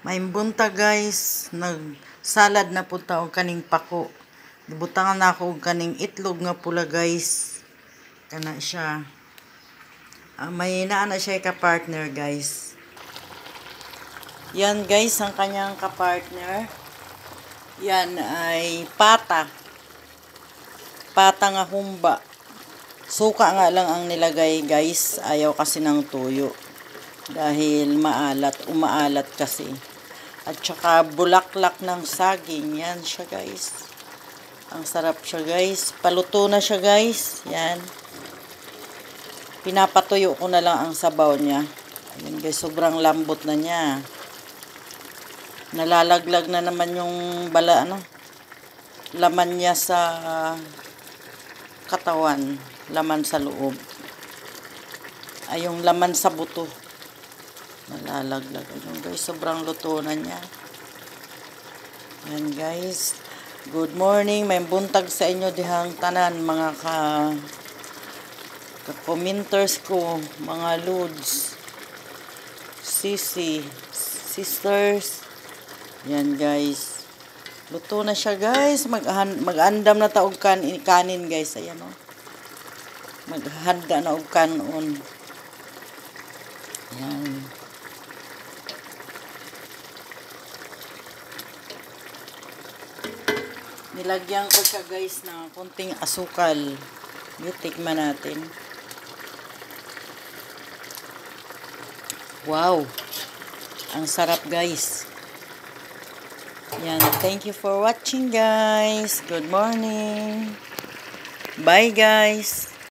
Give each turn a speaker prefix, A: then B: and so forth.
A: May bunta guys, nagsalad na punta og kaning pako. Gibutangan na ako og kaning itlog nga pula guys. Kana siya. May naana siya ka-partner guys. Yan guys, ang kanyang ka-partner. Yan ay pata. Pata nga humba. Suka nga lang ang nilagay guys. Ayaw kasi ng tuyo. Dahil umaalat kasi. At saka bulaklak ng saging. Yan siya guys. Ang sarap siya guys. Paluto na siya guys. Yan. Pinapatuyo ko na lang ang sabaw niya. Ayan guys, sobrang lambot na niya. Nalalaglag na naman yung laman niya sa katawan. Laman sa loob. Ay, yung laman sa buto. Nalalaglag. Ayan guys, sobrang luto na niya. Ayan guys. Good morning. May buntag sa inyo dihang tanan mga ka-commenters ko, mga lods, sisi, sisters. Yan guys. Luto na siya guys. Mag-andam na ta og kanin guys. Ayan o. Maghanda na og kanon. Yan. Nilagyan ko siya guys ng konting asukal. Tikman natin. Wow! Ang sarap guys. Yan. Thank you for watching guys. Good morning. Bye guys.